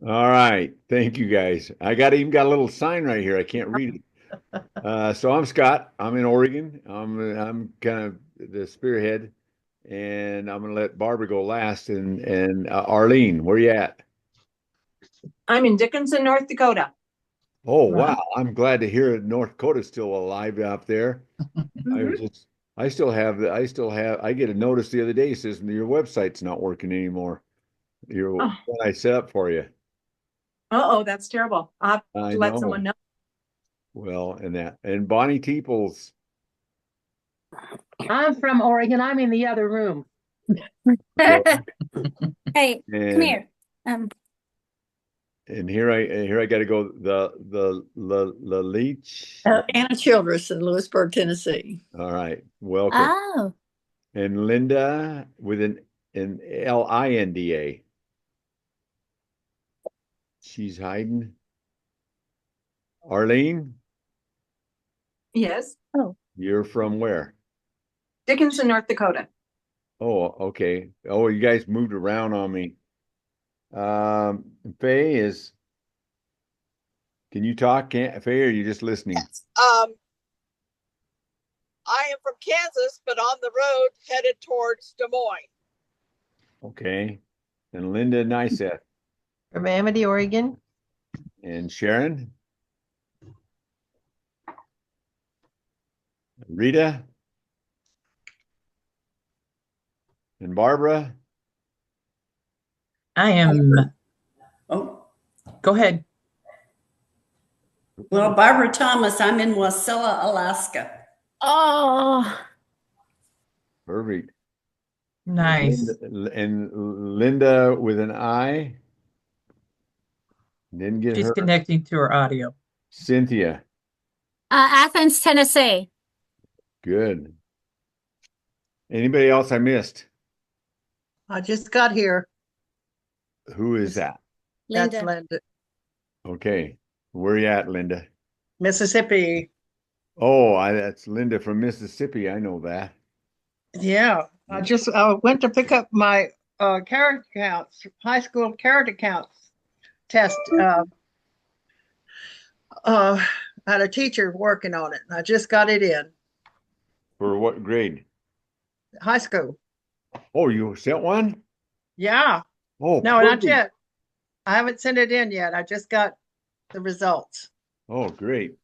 All right. Thank you guys. I got even got a little sign right here. I can't read it. So I'm Scott. I'm in Oregon. I'm kind of the spearhead, and I'm gonna let Barbara go last. And Arlene, where you at? I'm in Dickinson, North Dakota. Oh Wow. wow. I'm glad to hear North Dakota's still alive out there. I was Hmm. just I get a notice the other day says your website's not working anymore. Your Oh, what I set up for you. oh, that's terrible. I'll have I to let someone know. know. Well, and Bonnie Teeples. I'm from Oregon. I'm in the other room. Okay. Hey, come And here. Um, and here I got to go the leech. Anna Childress in Lewisburg, Tennessee. All right, welcome. oh, And Linda with an Linda. She's hiding. Arlene, Yes, oh, you're from where? Dickinson, North Dakota. Oh, okay. Oh, you guys moved around on me. Faye is. Can you talk? Can't Faye? Or are you just listening? Yes. I am from Kansas, but on the road headed towards Des Moines. Okay. And Linda Nyseth From Amity, Oregon. and Sharon, Rita and Barbara. I am, Oh, go ahead. well, Barbara Thomas, I'm in Wasilla, Alaska. oh, Perfect. Nice. And Linda with an I. Didn't get She's her. connecting to her audio. Cynthia. Athens, Tennessee. Good. Anybody else I missed? I just got here. Who is that? That's Linda. Linda, Okay. Where you at, Linda? Mississippi. Oh, that's Linda from Mississippi. I know that. Yeah, I went to pick up my character counts, high school character counts test. I had a teacher working on it. I just got it in For what grade? high school. Oh, you sent one? Yeah, Oh, no, not perfect. yet. I haven't sent it in yet. I just got the results. Oh, great.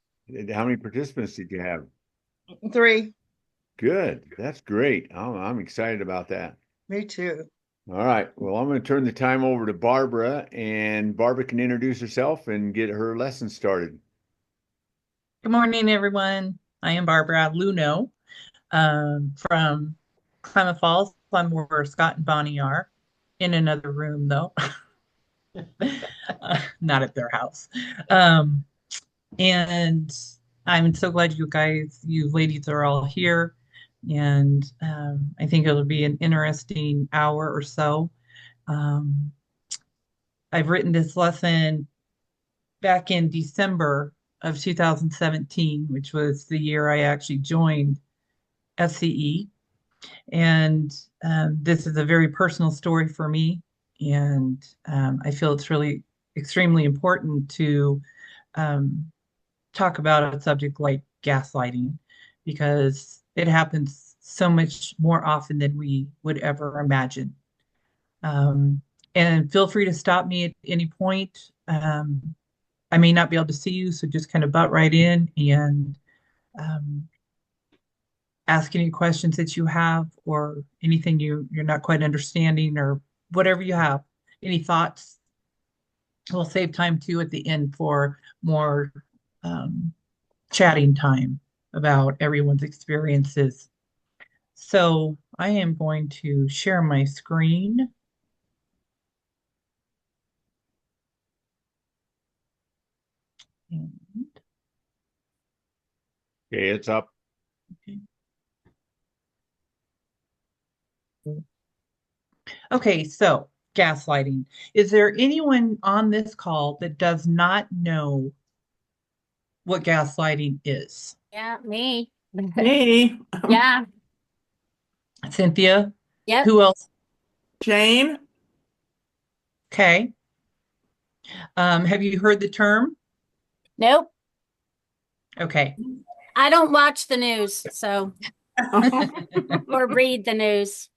How many participants did you have? 3. Good. That's great. I'm excited about that. Me too. All right. Well, I'm going to turn the time over to Barbara, and Barbara can introduce herself and get her lesson started. Good morning, everyone. I am Barbara Lougnot from Klamath Falls. I'm where Scott and Bonnie are, in another room, though, not at their house. Um, and I'm so glad you ladies are all here. And I think it'll be an interesting hour or so. Um, I've written this lesson back in December of 2017, which was the year I actually joined FCE. And this is a very personal story for me. And I feel it's really extremely important to um, talk about a subject like gaslighting because it happens so much more often than we would ever imagine. Um, and feel free to stop me at any point. I may not be able to see you, so just kind of butt right in and um, ask any questions that you have or anything you're not quite understanding or whatever you have. Any thoughts? We'll save time too at the end for more um, chatting time about everyone's experiences. So I am going to share my screen. Okay, it's up. Okay, so gaslighting. Is there anyone on this call that does not know what gaslighting is? Yeah, me. Me, Yeah, Cynthia? yep. Who else? Jane. Okay. Have you heard the term? Nope. Okay. I don't watch the news, so or read the news.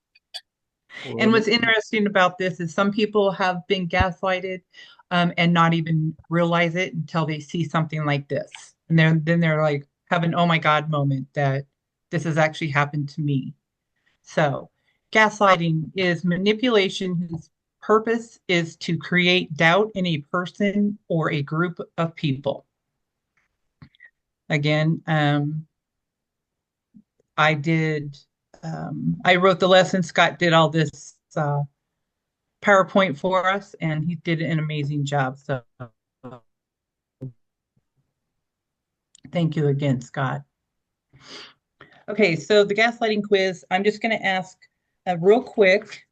And what's interesting about this is some people have been gaslighted and not even realize it until they see something like this. And then they're like have an oh my God moment that this has actually happened to me. So gaslighting is manipulation whose purpose is to create doubt in a person or a group of people. Again, I wrote the lesson. Scott did all this PowerPoint for us, and he did an amazing job. So thank you again, Scott. Okay, so the gaslighting quiz, I'm just going to ask real quick.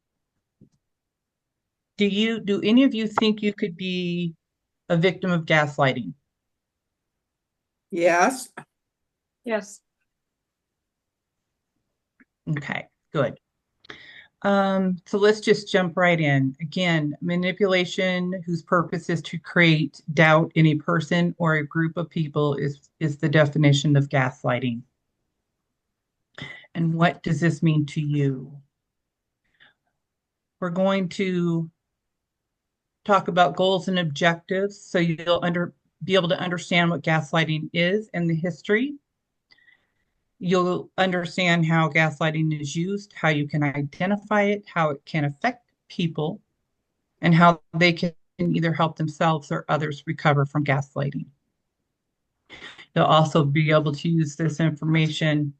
Do any of you think you could be a victim of gaslighting? Yes. Yes. Okay, good. So let's just jump right in. Again, manipulation whose purpose is to create doubt in a person or a group of people is the definition of gaslighting. And what does this mean to you? We're going to talk about goals and objectives so you'll be able to understand what gaslighting is and the history. You'll understand how gaslighting is used, how you can identify it, how it can affect people, and how they can either help themselves or others recover from gaslighting. You'll also be able to use this information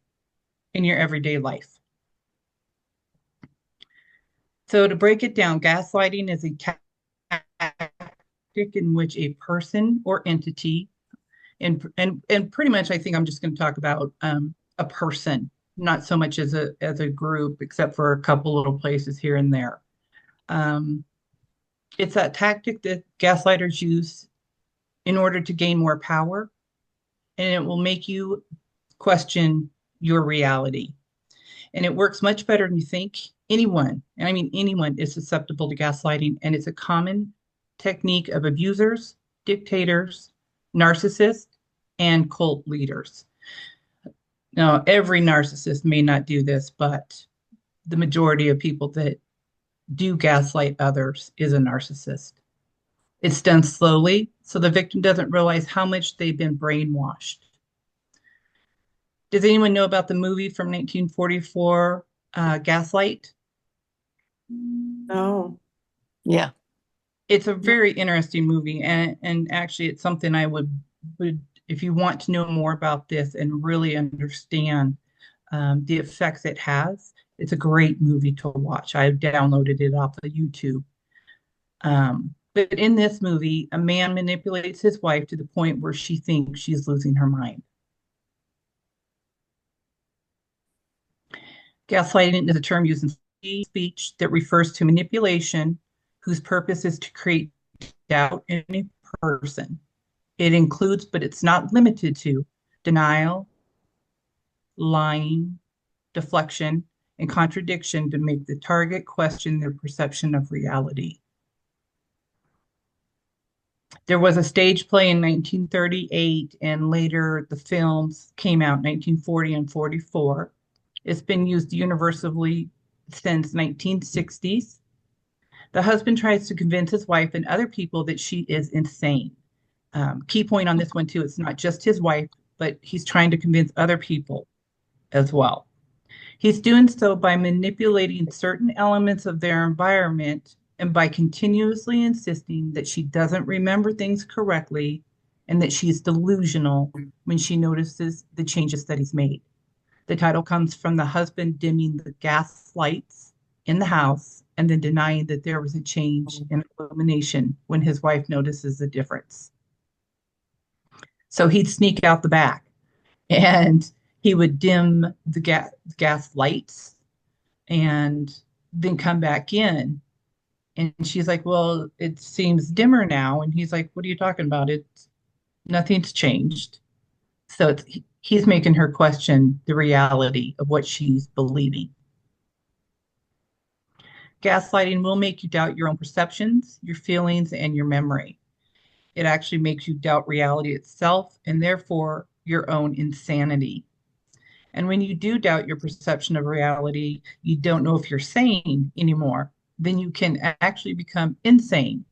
in your everyday life. So to break it down, gaslighting is a tactic in which a person or entity, and pretty much I think I'm just going to talk about a person, not so much as a group, except for a couple little places here and there. It's that tactic that gaslighters use in order to gain more power, and it will make you question your reality. And it works much better than you think. Anyone, and I mean anyone, is susceptible to gaslighting, and it's a common technique of abusers, dictators, narcissists, and cult leaders. Now, every narcissist may not do this, but the majority of people that do gaslight others is a narcissist. It's done slowly, so the victim doesn't realize how much they've been brainwashed. Does anyone know about the movie from 1944, Gaslight? No. Yeah. It's a very interesting movie, and actually it's something I would if you want to know more about this and really understand the effects it has, it's a great movie to watch. I downloaded it off of YouTube. But in this movie, a man manipulates his wife to the point where she thinks she's losing her mind. Gaslighting is a term used in speech that refers to manipulation whose purpose is to create doubt in a person. It includes, but it's not limited to, denial, lying, deflection, and contradiction to make the target question their perception of reality. There was a stage play in 1938, and later the films came out in 1940 and 44. It's been used universally since 1960s. The husband tries to convince his wife and other people that she is insane. Key point on this one too, it's not just his wife, but he's trying to convince other people as well. He's doing so by manipulating certain elements of their environment and by continuously insisting that she doesn't remember things correctly and that she's delusional when she notices the changes that he's made. The title comes from the husband dimming the gas lights in the house and then denying that there was a change in illumination when his wife notices the difference. So he'd sneak out the back and he would dim the gas lights and then come back in. And she's like, well, it seems dimmer now. And he's like, what are you talking about? Nothing's changed. So he's making her question the reality of what she's believing. Gaslighting will make you doubt your own perceptions, your feelings, and your memory. it actually makes you doubt reality itself and therefore your own insanity. And when you do doubt your perception of reality, you don't know if you're sane anymore, then you can actually become insane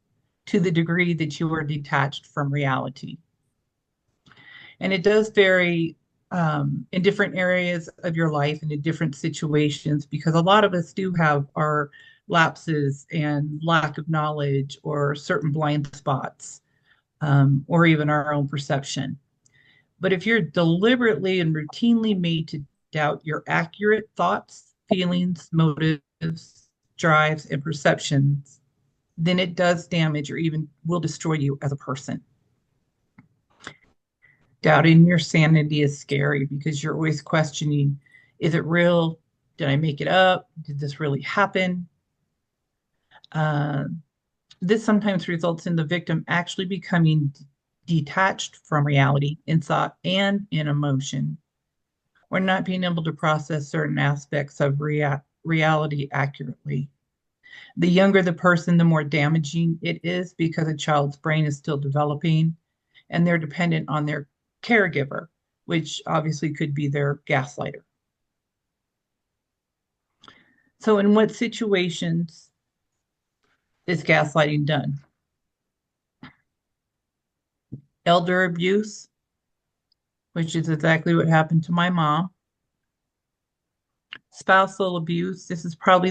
to the degree that you are detached from reality. And it does vary in different areas of your life and in different situations, because a lot of us do have our lapses and lack of knowledge or certain blind spots, or even our own perception. But if you're deliberately and routinely made to doubt your accurate thoughts, feelings, motives, drives, and perceptions, then it does damage or even will destroy you as a person. Doubting your sanity is scary because you're always questioning, is it real? Did I make it up? Did this really happen? This sometimes results in the victim actually becoming detached from reality in thought and in emotion, or not being able to process certain aspects of reality accurately. The younger the person, the more damaging it is because a child's brain is still developing and they're dependent on their caregiver, which obviously could be their gaslighter. So, in what situations is gaslighting done? Elder abuse, which is exactly what happened to my mom. Spousal abuse, this is probably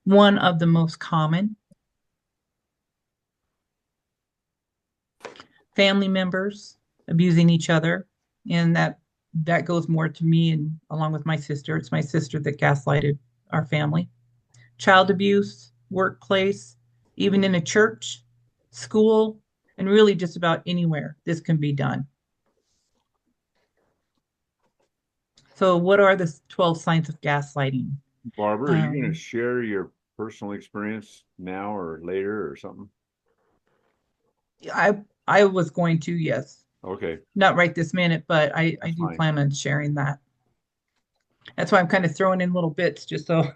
one of the most common. Family members abusing each other, and that goes more to me and along with my sister. It's my sister that gaslighted our family. Child abuse, workplace, even in a church, school, and really just about anywhere this can be done. So what are the 12 signs of gaslighting? Barbara, are you going to share your personal experience now or later or something? I was going to, yes. Okay. Not right this minute, but I do fine. plan on sharing that. That's why I'm kind of throwing in little bits just so,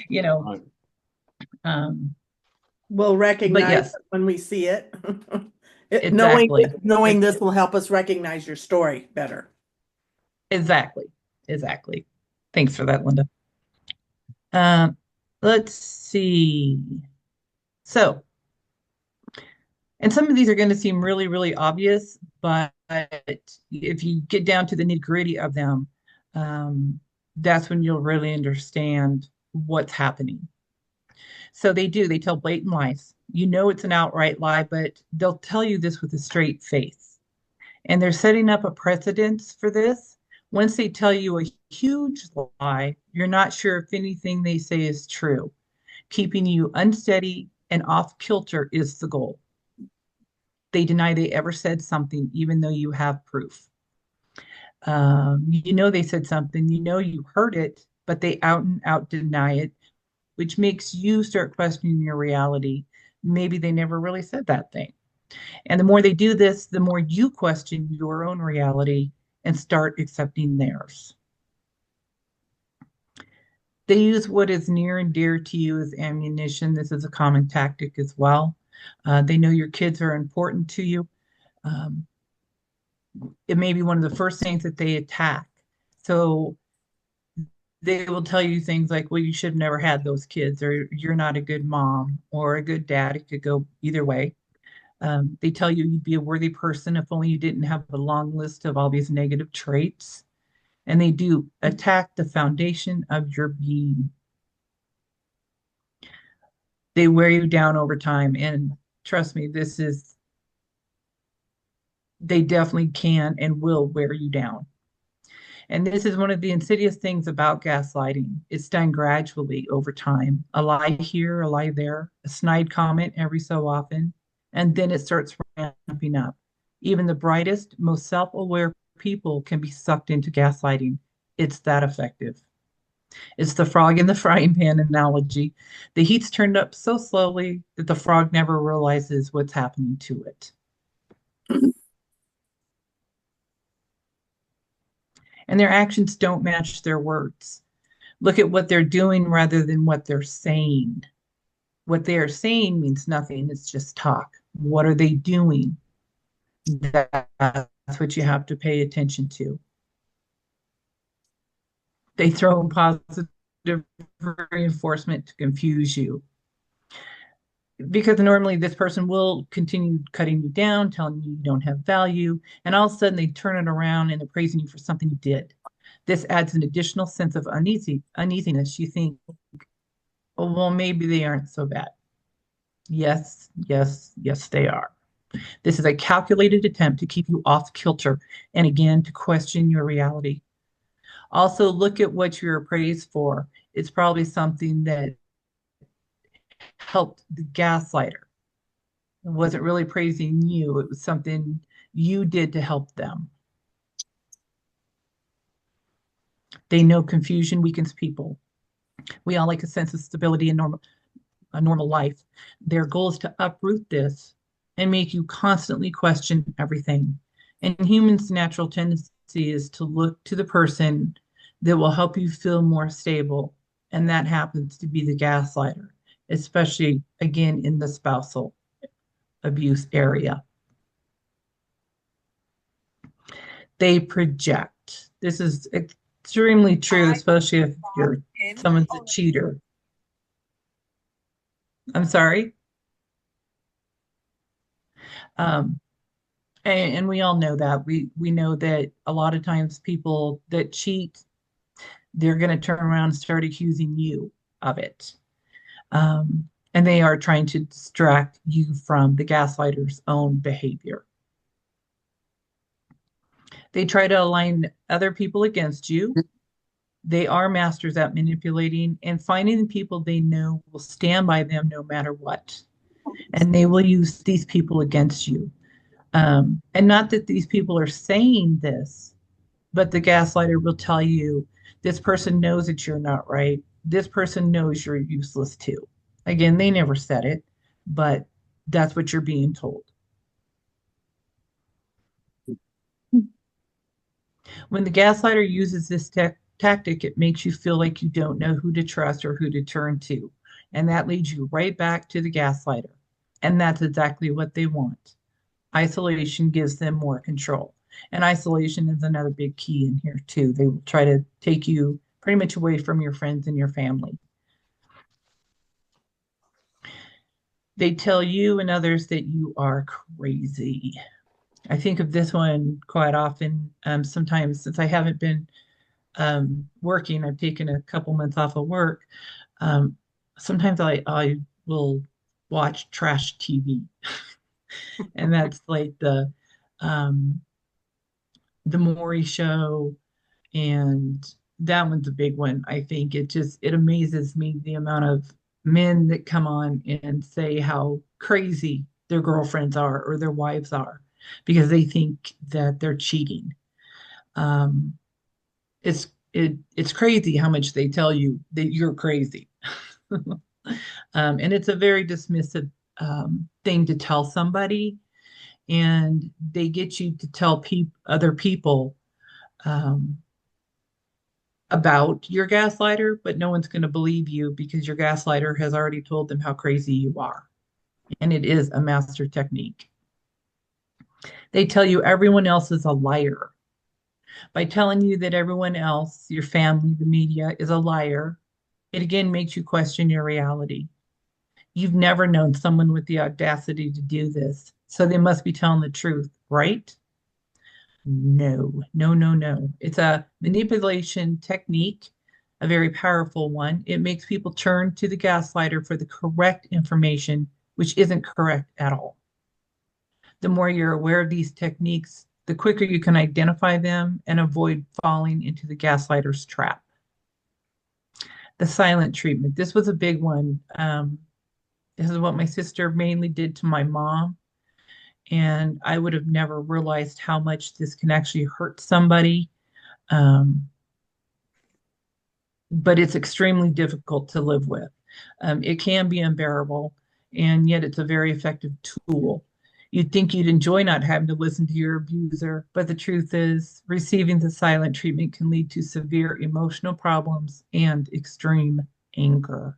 you know. Right. We'll recognize yes. it when we see it. Exactly. Knowing this will help us recognize your story better. Exactly. Thanks for that, Linda. Let's see. So, and some of these are going to seem really, really obvious, but if you get down to the nitty-gritty of them, that's when you'll really understand what's happening. So they tell blatant lies. You know it's an outright lie, but they'll tell you this with a straight face. And they're setting up a precedence for this. Once they tell you a huge lie, you're not sure if anything they say is true. Keeping you unsteady and off kilter is the goal. They deny they ever said something, even though you have proof. You know they said something, you know you heard it, but they out and out deny it, which makes you start questioning your reality. Maybe they never really said that thing. And the more they do this, the more you question your own reality and start accepting theirs. They use what is near and dear to you as ammunition. This is a common tactic as well. They know your kids are important to you. It may be one of the first things that they attack. So they will tell you things like, well, you should have never had those kids, or you're not a good mom or a good dad. It could go either way. They tell you you'd be a worthy person if only you didn't have a long list of all these negative traits. And they do attack the foundation of your being. They wear you down over time. And trust me, they definitely can and will wear you down. And this is one of the insidious things about gaslighting. It's done gradually over time. A lie here, a lie there, a snide comment every so often, and then it starts ramping up. Even the brightest, most self-aware people can be sucked into gaslighting. It's that effective. It's the frog in the frying pan analogy. The heat's turned up so slowly that the frog never realizes what's happening to it. And their actions don't match their words. Look at what they're doing rather than what they're saying. What they are saying means nothing. It's just talk. What are they doing? That's what you have to pay attention to. They throw in positive reinforcement to confuse you. Because normally this person will continue cutting you down, telling you you don't have value, and all of a sudden they turn it around and they're praising you for something you did. This adds an additional sense of uneasiness. You think, oh, well, maybe they aren't so bad. Yes, yes, yes, they are. This is a calculated attempt to keep you off kilter and again to question your reality. Also, look at what you're praised for. It's probably something that helped the gaslighter. It wasn't really praising you, it was something you did to help them. They know confusion weakens people. We all like a sense of stability and a normal life. Their goal is to uproot this and make you constantly question everything. And humans' natural tendency is to look to the person that will help you feel more stable. And that happens to be the gaslighter, especially again in the spousal abuse area. They project. This is extremely true, especially if someone's a cheater. I'm sorry. And we all know that. We know that a lot of times people that cheat, they're going to turn around and start accusing you of it. And they are trying to distract you from the gaslighter's own behavior. They try to align other people against you. They are masters at manipulating and finding the people they know will stand by them no matter what. And they will use these people against you. And not that these people are saying this, but the gaslighter will tell you, this person knows that you're not right. This person knows you're useless too. Again, they never said it, but that's what you're being told. When the gaslighter uses this tactic, it makes you feel like you don't know who to trust or who to turn to. And that leads you right back to the gaslighter. And that's exactly what they want. Isolation gives them more control. And isolation is another big key in here too. They will try to take you pretty much away from your friends and your family. They tell you and others that you are crazy. I think of this one quite often. Sometimes since I haven't been working, I've taken a couple months off of work. Sometimes I will watch trash TV. And that's like the Maury Show, and that one's a big one. I think it amazes me the amount of men that come on and say how crazy their girlfriends are or their wives are because they think that they're cheating. It's crazy how much they tell you that you're crazy. And it's a very dismissive thing to tell somebody, and they get you to tell other people about your gaslighter, but no one's going to believe you because your gaslighter has already told them how crazy you are. And it is a master technique. They tell you everyone else is a liar. By telling you that everyone else, your family, the media, is a liar, it again makes you question your reality. You've never known someone with the audacity to do this, so they must be telling the truth, right? No, no, no, no. It's a manipulation technique, a very powerful one. It makes people turn to the gaslighter for the correct information, which isn't correct at all. The more you're aware of these techniques, the quicker you can identify them and avoid falling into the gaslighter's trap. The silent treatment. This was a big one. This is what my sister mainly did to my mom. And I would have never realized how much this can actually hurt somebody. But it's extremely difficult to live with. It can be unbearable, and yet it's a very effective tool. You'd think you'd enjoy not having to listen to your abuser, but the truth is, receiving the silent treatment can lead to severe emotional problems and extreme anger.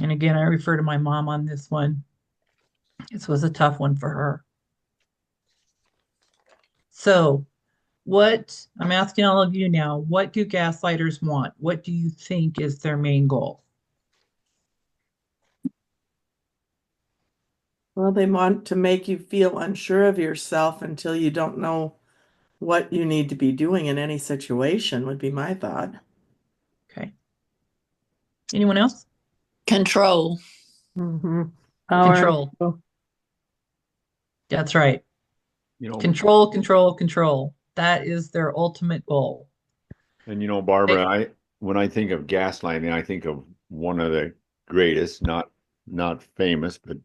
And again, I refer to my mom on this one. This was a tough one for her. So, what I'm asking all of you now, what do gaslighters want? What do you think is their main goal? Well, they want to make you feel unsure of yourself until you don't know what you need to be doing in any situation, would be my thought. Okay. Anyone else? Control. Mm-hmm. Control. That's right. You know, Control, control, control. That is their ultimate goal. and Barbara, when I think of gaslighting, I think of one of the greatest, not famous, but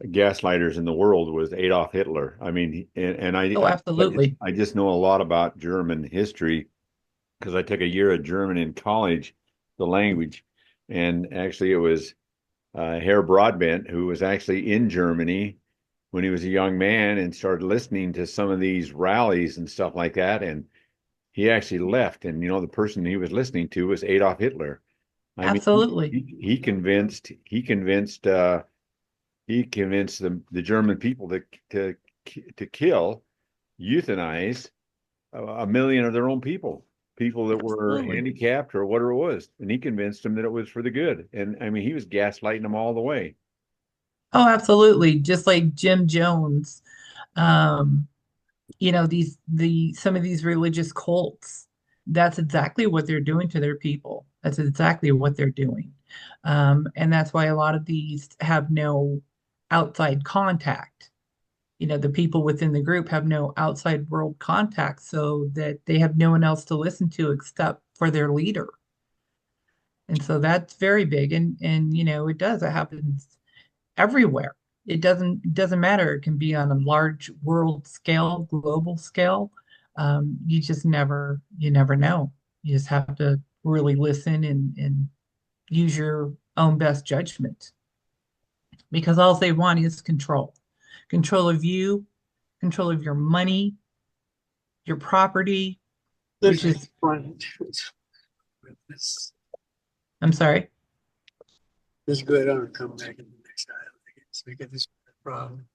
gaslighters in the world was Adolf Hitler. I mean, and Oh, absolutely. I just know a lot about German history because I took a year of German in college, the language, and actually it was Herr Broadbent who was actually in Germany when he was a young man and started listening to some of these rallies and stuff like that, and he actually left. And the person he was listening to was Adolf Hitler. I mean, Absolutely. he convinced the German people to kill, euthanize a million of their own people that were Absolutely. handicapped or whatever it was, and he convinced them that it was for the good. And I mean, he was gaslighting them all the way. Oh, absolutely. Just like Jim Jones. Um, some of these religious cults, that's exactly what they're doing to their people. That's exactly what they're doing. And that's why a lot of these have no outside contact. The people within the group have no outside world contact, so that they have no one else to listen to except for their leader. And so that's very big. And it happens everywhere. It doesn't matter. It can be on a large world scale, global scale. You never know. You just have to really listen and use your own best judgment, because all they want is control. Control of you, control of your money, your property, which is, I'm sorry. This is good. I'm gonna come back in the next item. So we get this problem.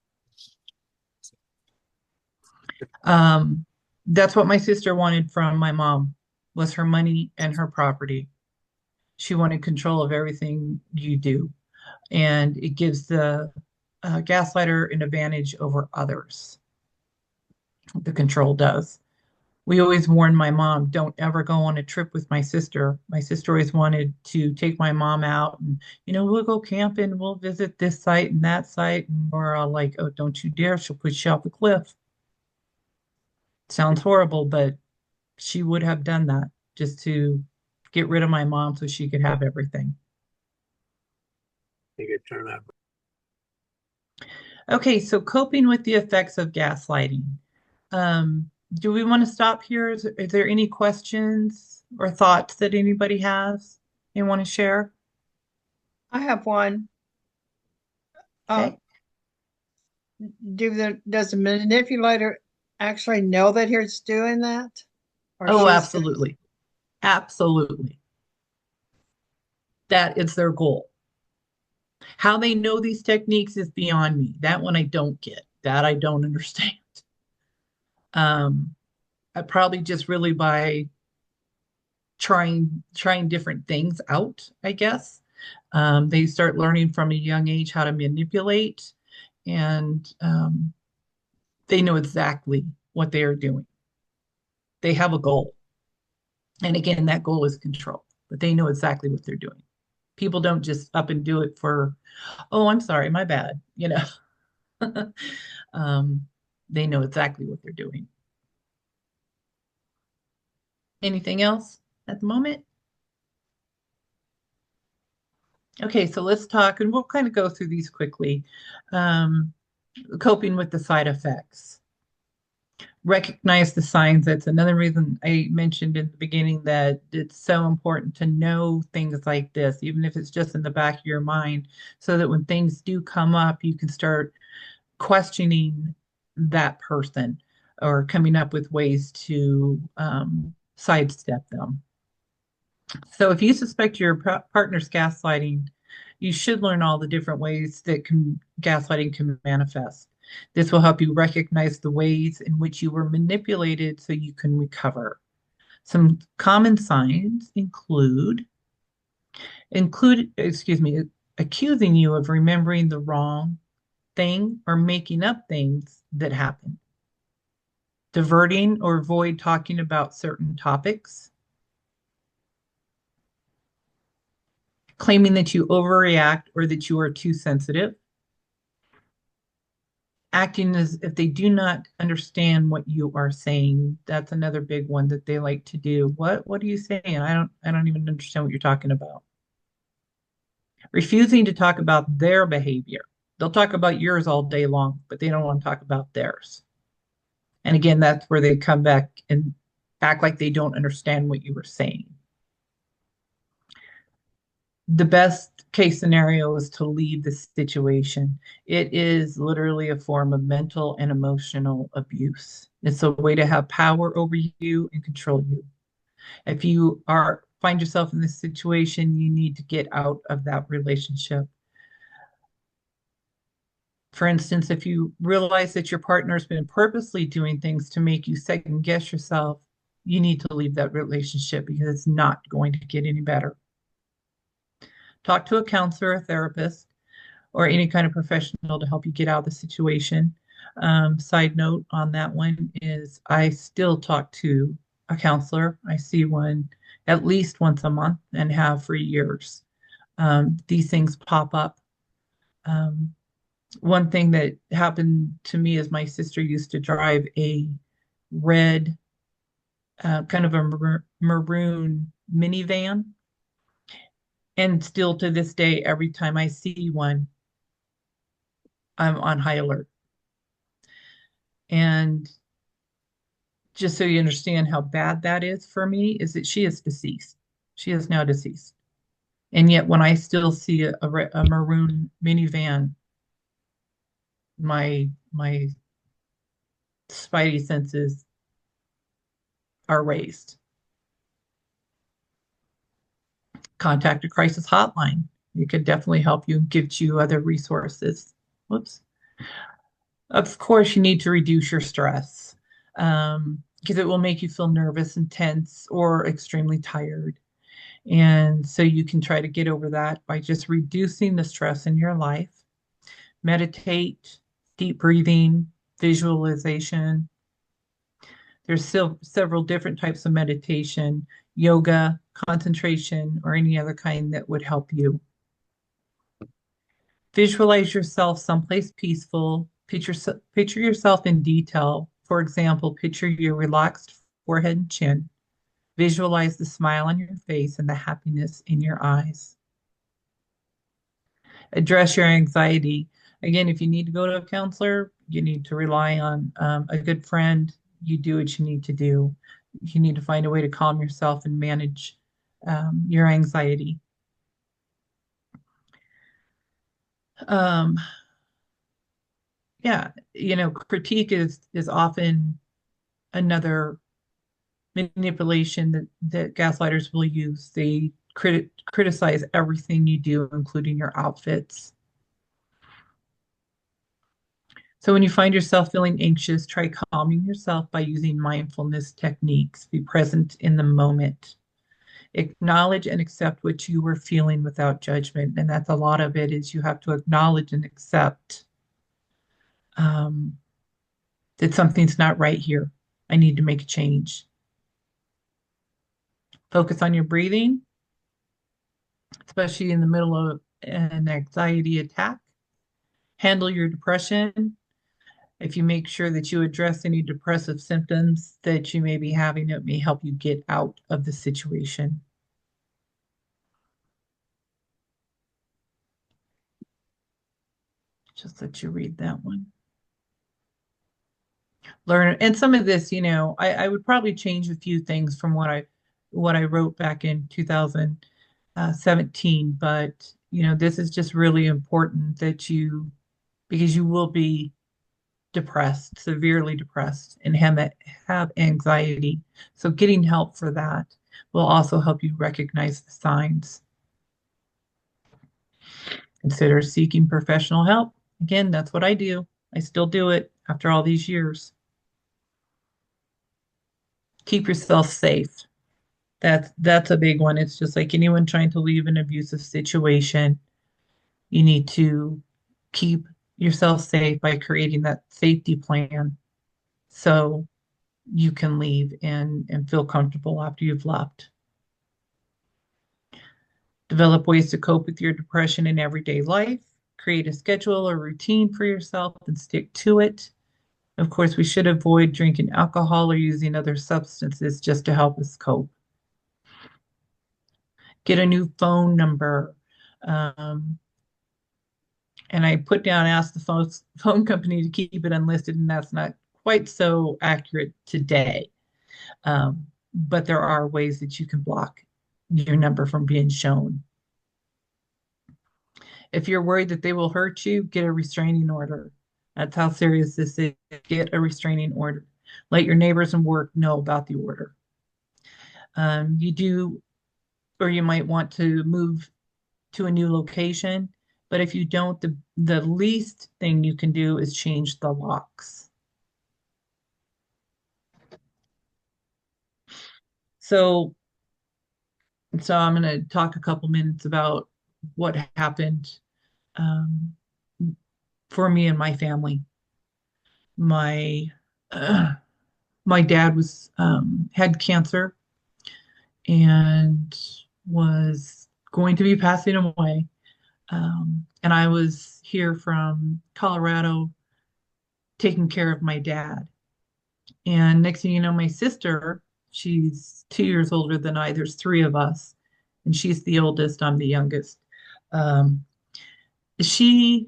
That's what my sister wanted from my mom, was her money and her property. She wanted control of everything you do, and it gives the gaslighter an advantage over others. The control does. We always warned my mom, don't ever go on a trip with my sister. My sister always wanted to take my mom out and, we'll go camping, we'll visit this site and that site. And we're all like, oh, don't you dare, she'll push you off the cliff. Sounds horrible, but she would have done that just to get rid of my mom so she could have everything. They could turn out. Okay, so coping with the effects of gaslighting. Do we want to stop here? Is there any questions or thoughts that anybody has they want to share? I have one. Okay. Does the manipulator actually know that he's doing that? Or Oh, she's- absolutely. Absolutely. That is their goal. How they know these techniques is beyond me. That one I don't get. That I don't understand. I probably just really by trying different things out, I guess. They start learning from a young age how to manipulate, and they know exactly what they are doing. They have a goal. And again, that goal is control, but they know exactly what they're doing. People don't just up and do it for, oh, I'm sorry, my bad. They know exactly what they're doing. Anything else at the moment? Okay, so let's talk, and we'll kind of go through these quickly. Coping with the side effects. Recognize the signs. That's another reason I mentioned in the beginning that it's so important to know things like this, even if it's just in the back of your mind, so that when things do come up, you can start questioning that person or coming up with ways to sidestep them. So if you suspect your partner's gaslighting, You should learn all the different ways that gaslighting can manifest. This will help you recognize the ways in which you were manipulated so you can recover. Some common signs accusing you of remembering the wrong thing or making up things that happened. Diverting or avoid talking about certain topics. Claiming that you overreact or that you are too sensitive. Acting as if they do not understand what you are saying. That's another big one that they like to do. What are you saying? I don't even understand what you're talking about. Refusing to talk about their behavior. They'll talk about yours all day long, but they don't want to talk about theirs. And again, that's where they come back and act like they don't understand what you were saying. The best case scenario is to leave the situation. It is literally a form of mental and emotional abuse. It's a way to have power over you and control you. If you find yourself in this situation, you need to get out of that relationship. For instance, if you realize that your partner's been purposely doing things to make you second guess yourself, you need to leave that relationship because it's not going to get any better. Talk to a counselor, a therapist, or any kind of professional to help you get out of the situation. Side note on that one is I still talk to a counselor. I see one at least once a month and have for years. These things pop up. One thing that happened to me is my sister used to drive a red, kind of a maroon minivan. And still to this day, every time I see one, I'm on high alert. And just so you understand how bad that is for me, is that she is deceased. She is now deceased. And yet when I still see a maroon minivan, my spidey senses are raised. Contact a crisis hotline. It could definitely help you and give you other resources. Whoops. Of course, you need to reduce your stress because it will make you feel nervous and tense or extremely tired. And so you can try to get over that by just reducing the stress in your life. Meditate, deep breathing, visualization. There's still several different types of meditation, yoga, concentration, or any other kind that would help you. Visualize yourself someplace peaceful. Picture yourself in detail. For example, picture your relaxed forehead and chin. Visualize the smile on your face and the happiness in your eyes. Address your anxiety. Again, if you need to go to a counselor, you need to rely on a good friend. You do what you need to do. You need to find a way to calm yourself and manage your anxiety. Yeah, critique is often another manipulation that gaslighters will use. They criticize everything you do, including your outfits. So when you find yourself feeling anxious, try calming yourself by using mindfulness techniques. Be present in the moment. Acknowledge and accept what you were feeling without judgment. And that's a lot of it, is you have to acknowledge and accept that something's not right here. I need to make a change. Focus on your breathing, especially in the middle of an anxiety attack. Handle your depression. If you make sure that you address any depressive symptoms that you may be having, it may help you get out of the situation. Just let you read that one. Learn, and some of this, I would probably change a few things from what I wrote back in 2017, but this is just really important that because you will be depressed, severely depressed, and have anxiety. So getting help for that will also help you recognize the signs. Consider seeking professional help. Again, that's what I do. I still do it after all these years. Keep yourself safe. That's a big one. It's just like anyone trying to leave an abusive situation. You need to keep yourself safe by creating that safety plan so you can leave and feel comfortable after you've left. Develop ways to cope with your depression in everyday life. Create a schedule or routine for yourself and stick to it. Of course, we should avoid drinking alcohol or using other substances just to help us cope. Get a new phone number. And I put down, ask the phone company to keep it unlisted, and that's not quite so accurate today. But there are ways that you can block your number from being shown. If you're worried that they will hurt you, get a restraining order. That's how serious this is. Get a restraining order. Let your neighbors and work know about the order. You do, or you might want to move to a new location. But if you don't, the least thing you can do is change the locks. So I'm going to talk a couple minutes about what happened for me and my family. My dad was had cancer and was going to be passing away. And I was here from Colorado taking care of my dad. And next thing you know, my sister, she's 2 years older than I. There's three of us, and she's the oldest. I'm the youngest. She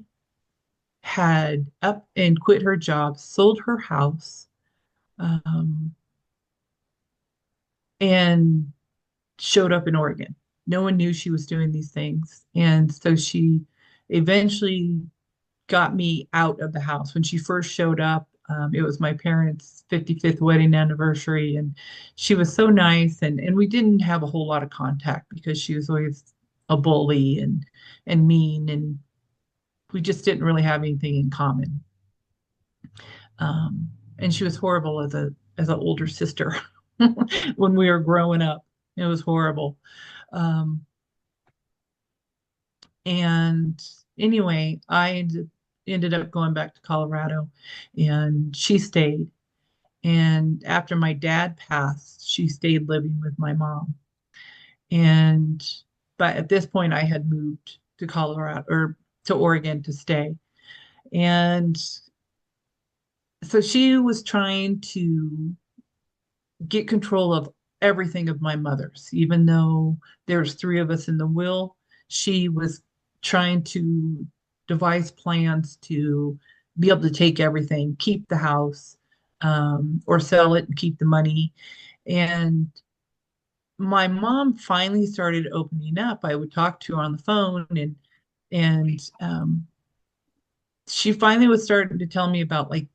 had up and quit her job, sold her house, and showed up in Oregon. No one knew she was doing these things. And so she eventually got me out of the house. When she first showed up, it was my parents' 55th wedding anniversary, and she was so nice. And we didn't have a whole lot of contact because she was always a bully and mean, and we just didn't really have anything in common. And she was horrible as an older sister when we were growing up. It was horrible. And anyway, I ended up going back to Colorado, and she stayed. And after my dad passed, she stayed living with my mom. But at this point, I had moved to Colorado or to Oregon to stay. And so she was trying to get control of everything of my mother's. Even though there's three of us in the will, she was trying to devise plans to be able to take everything, keep the house, or sell it and keep the money. And my mom finally started opening up. I would talk to her on the phone, and she finally was starting to tell me about like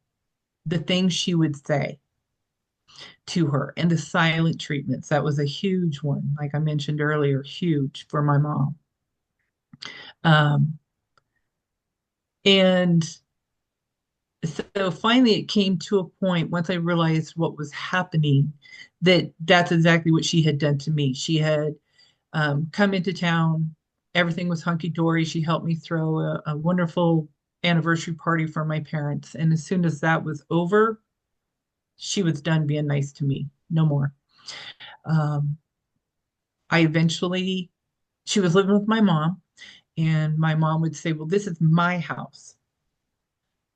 the things she would say to her and the silent treatments. That was a huge one, like I mentioned earlier, huge for my mom. And so finally it came to a point once I realized what was happening that's exactly what she had done to me. She had come into town. Everything was hunky-dory. She helped me throw a wonderful anniversary party for my parents. And as soon as that was over, she was done being nice to me. No more. She was living with my mom, and my mom would say, well, this is my house.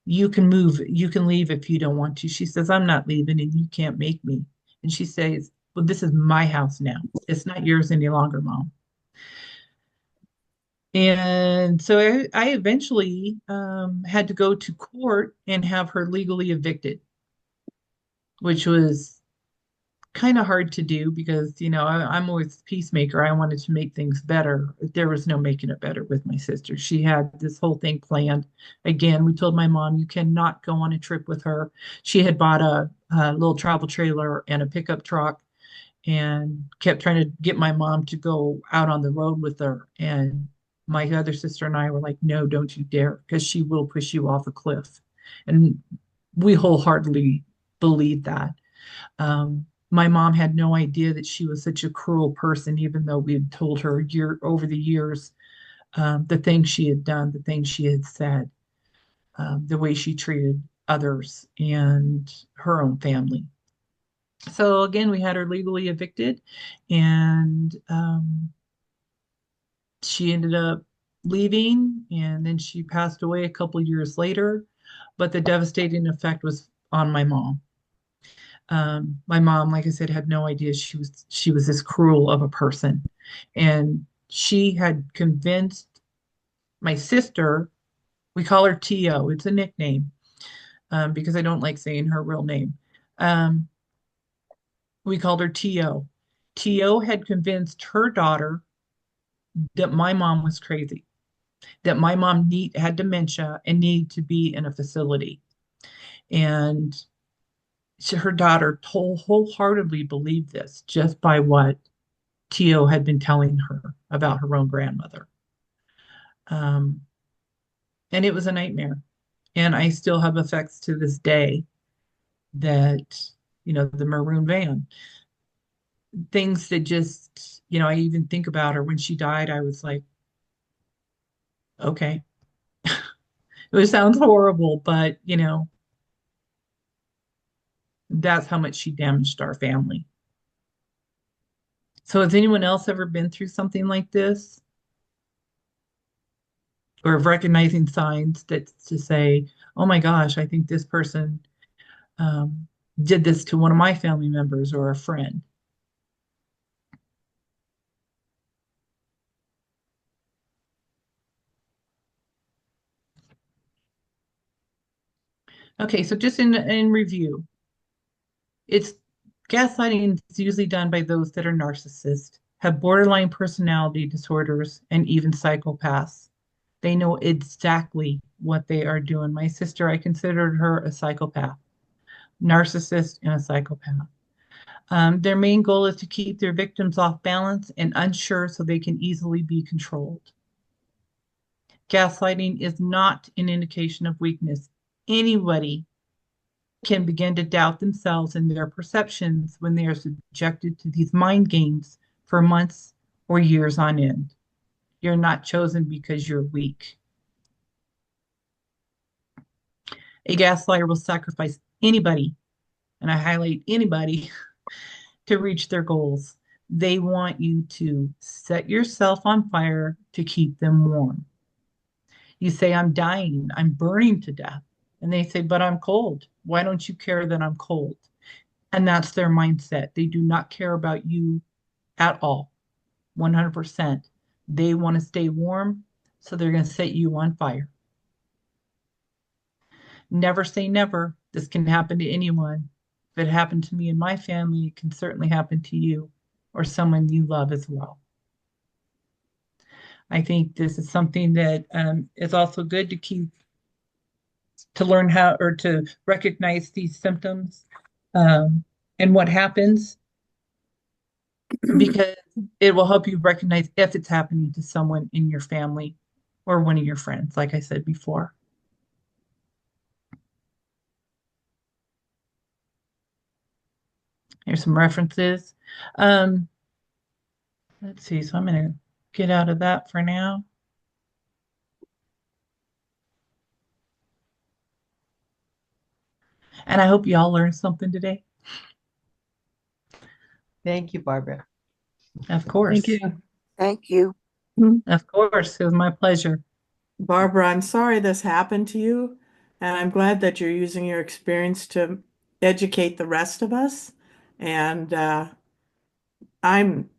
You can move, you can leave if you don't want to. She says, I'm not leaving and you can't make me. And she says, well, this is my house now. It's not yours any longer, Mom. And so I eventually had to go to court and have her legally evicted, which was kind of hard to do because, I'm always a peacemaker. I wanted to make things better. There was no making it better with my sister. She had this whole thing planned. Again, we told my mom, you cannot go on a trip with her. She had bought a little travel trailer and a pickup truck and kept trying to get my mom to go out on the road with her. And My other sister and I were like, no, don't you dare, because she will push you off a cliff. And we wholeheartedly believe that. My mom had no idea that she was such a cruel person, even though we had told her over the years the things she had done, the things she had said, the way she treated others and her own family. So again, we had her legally evicted, and she ended up leaving, and then she passed away a couple years later. But the devastating effect was on my mom. My mom, like I said, had no idea she was this cruel of a person, and she had convinced my sister. We call her T.O. It's a nickname because I don't like saying her real name. Um, we called her T.O. T.O. had convinced her daughter that my mom was crazy, that my mom had dementia and needed to be in a facility. And her daughter wholeheartedly believed this just by what Tio had been telling her about her own grandmother. Um, and it was a nightmare. And I still have effects to this day that, the maroon van, things that just, I even think about her when she died. I was like, okay, it sounds horrible, but, that's how much she damaged our family. So has anyone else ever been through something like this? Or of recognizing signs that to say, oh my gosh, I think this person um, did this to one of my family members or a friend. Okay, so just in review, it's gaslighting is usually done by those that are narcissists, have borderline personality disorders, and even psychopaths. They know exactly what they are doing. My sister, I considered her a psychopath, narcissist, and a psychopath. Their main goal is to keep their victims off balance and unsure so they can easily be controlled. Gaslighting is not an indication of weakness. Anybody can begin to doubt themselves and their perceptions when they are subjected to these mind games for months or years on end. You're not chosen because you're weak. A gaslighter will sacrifice anybody, and I highlight anybody, to reach their goals. They want you to set yourself on fire to keep them warm. You say, I'm dying, I'm burning to death. And they say, but I'm cold. Why don't you care that I'm cold? And that's their mindset. They do not care about you at all, 100%. They want to stay warm, so they're going to set you on fire. Never say never. This can happen to anyone. If it happened to me and my family, it can certainly happen to you or someone you love as well. I think this is something that is also good to learn how or to recognize these symptoms and what happens, because it will help you recognize if it's happening to someone in your family or one of your friends, like I said before. Here's some references. Let's see. So I'm going to get out of that for now. And I hope you all learned something today. Thank you, Barbara. Of course. Thank you. Thank you. Of course. It was my pleasure. Barbara, I'm sorry this happened to you, and I'm glad that you're using your experience to educate the rest of us. And I'm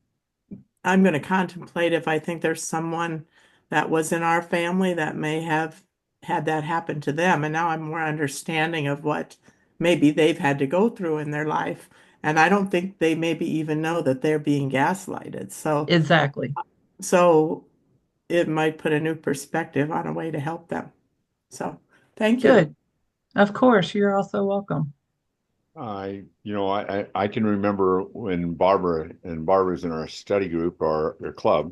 I'm going to contemplate if I think there's someone that was in our family that may have had that happen to them. And now I'm more understanding of what maybe they've had to go through in their life. And I don't think they maybe even know that they're being gaslighted. Exactly. So it might put a new perspective on a way to help them. So thank you. Good. Of course. You're also welcome. I can remember when Barbara's in our study group or club,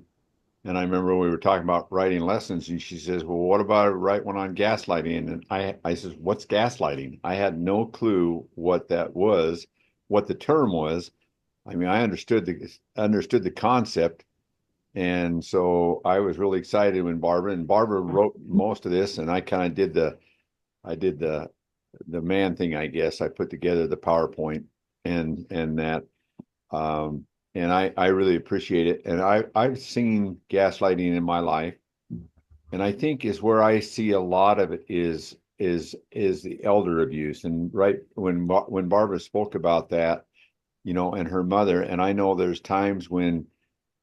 And I remember we were talking about writing lessons, and she says, "Well, what about I write one on gaslighting?" And I says, "What's gaslighting?" I had no clue what that was, what the term was. I mean, I understood the concept, and so I was really excited when Barbara wrote most of this, and I kind of did the man thing, I guess. I put together the PowerPoint and that. And I really appreciate it. And I've seen gaslighting in my life, and I think is where I see a lot of it is the elder abuse. And right when Barbara spoke about that, and her mother, and I know there's times when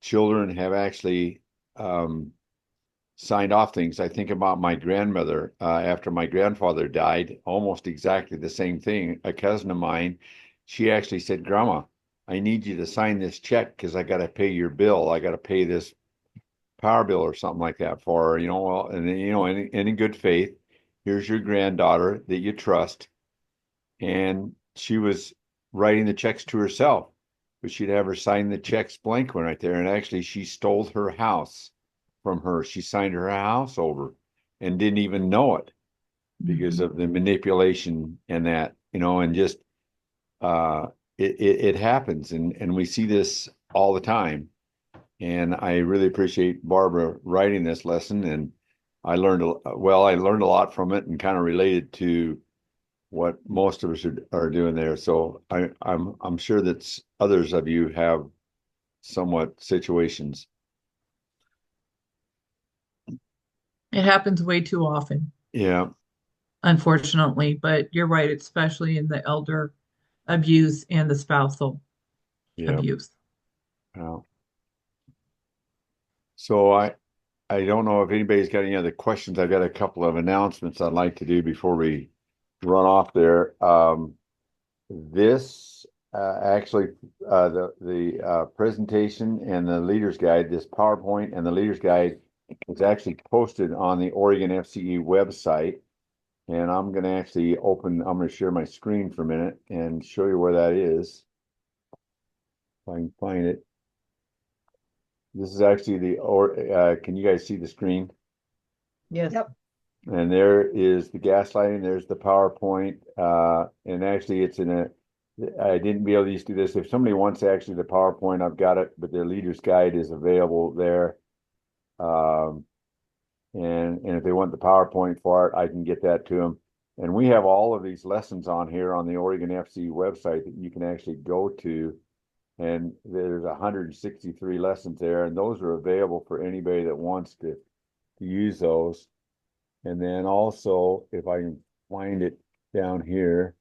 children have actually signed off things. I think about my grandmother after my grandfather died, almost exactly the same thing. A cousin of mine, she actually said, "Grandma, I need you to sign this check because I got to pay your bill. I got to pay this power bill or something like that for her." Well, and in good faith, here's your granddaughter that you trust, and she was writing the checks to herself, but she'd have her sign the checks blank one right there. And actually, she stole her house from her. She signed her house over and didn't even know it because of the manipulation and that, and just it happens, and we see this all the time. And I really appreciate Barbara writing this lesson, and I learned a lot from it and kind of related to what most of us are doing there. So I'm sure that others of you have somewhat situations. It happens way too often, Yeah. unfortunately, but you're right, especially in the elder abuse and the spousal Yeah. abuse. Yeah. So I don't know if anybody's got any other questions. I've got a couple of announcements I'd like to do before we run off there. This actually the presentation and the leader's guide, this PowerPoint and the leader's guide is actually posted on the Oregon FCE website. And I'm going to share my screen for a minute and show you where that is. If I can find it. This is actually can you guys see the screen? Yes. Yep. And there is the gaslighting, there's the PowerPoint, and actually I didn't be able to just do this. If somebody wants actually the PowerPoint, I've got it, but the leader's guide is available there. And if they want the PowerPoint for it, I can get that to them. And we have all of these lessons on here on the Oregon FCE website that you can actually go to. And there's 163 lessons there, and those are available for anybody that wants to use those. And then also, if I can find it down here,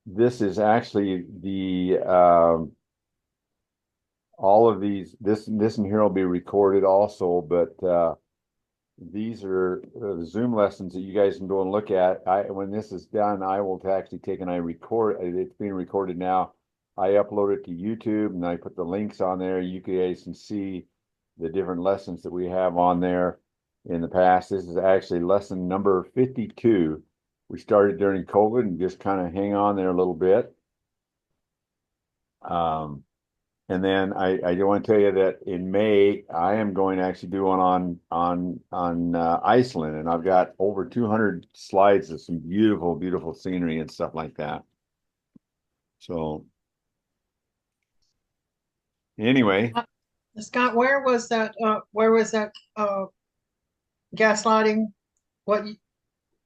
this is actually the all of these. This in here will be recorded also, but these are the Zoom lessons that you guys can go and look at. When this is done, I will actually take and I record. It's being recorded now. I upload it to YouTube and I put the links on there. You guys can see the different lessons that we have on there in the past. This is actually lesson number 52. We started during COVID and just kind of hang on there a little bit. And then I do want to tell you that in May, I am going to actually do one on Iceland, and I've got over 200 slides of some beautiful, beautiful scenery and stuff like that. So anyway, Scott, where was that gaslighting?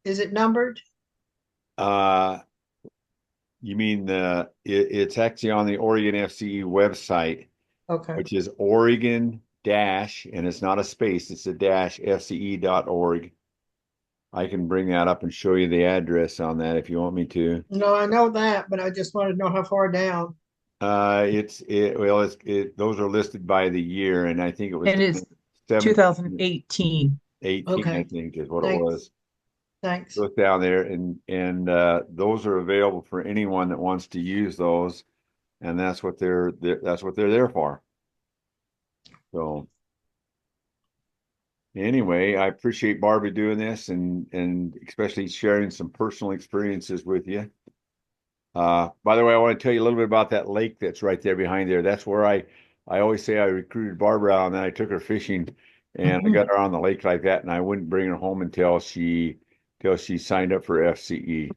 Is it numbered? you mean it's actually on the Oregon FCE website, Okay. which is Oregon dash, and it's not a space, it's a dash FCE.org. I can bring that up and show you the address on that if you want me to. No, I know that, but I just wanted to know how far down. Those are listed by the year, and I think it was And it's 2018. 18, Okay. I think is what it Thanks. was. Thanks. Look down there, and those are available for anyone that wants to use those, and that's what they're there for. So anyway, I appreciate Barbie doing this and especially sharing some personal experiences with you. By the way, I want to tell you a little bit about that lake that's right there behind there. That's where I always say I recruited Barbara out and then I took her fishing and I got her on the lake like that and I wouldn't bring her home until she signed up for FCE.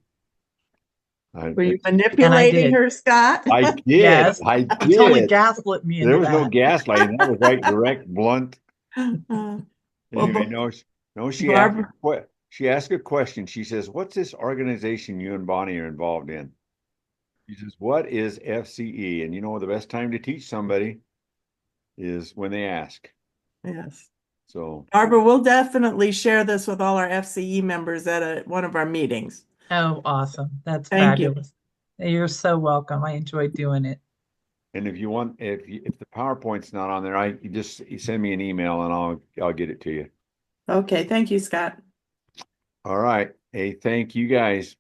Were you manipulating her, Scott? I did. Yes. I You totally did. gaslit me into There was no that. gaslighting. That was right, direct, blunt. Well, Anyway, no, Barbara, she asked a question. She says, "What's this organization you and Bonnie are involved in?" She says, "What is FCE?" And you know, the best time to teach somebody is when they ask. yes. So, Barbara, we'll definitely share this with all our FCE members at one of our meetings. Oh, awesome. That's Thank you. fabulous. You're so welcome. I enjoyed doing it. and if you want, if the PowerPoint's not on there, you send me an email and I'll get it to you. Okay, thank you, Scott. All right. Hey, thank you guys.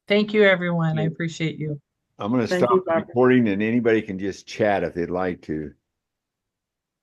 Thank you, everyone. I Yeah. appreciate you. I'm going to Thank stop you, the Barbara. recording and anybody can just chat if they'd like to.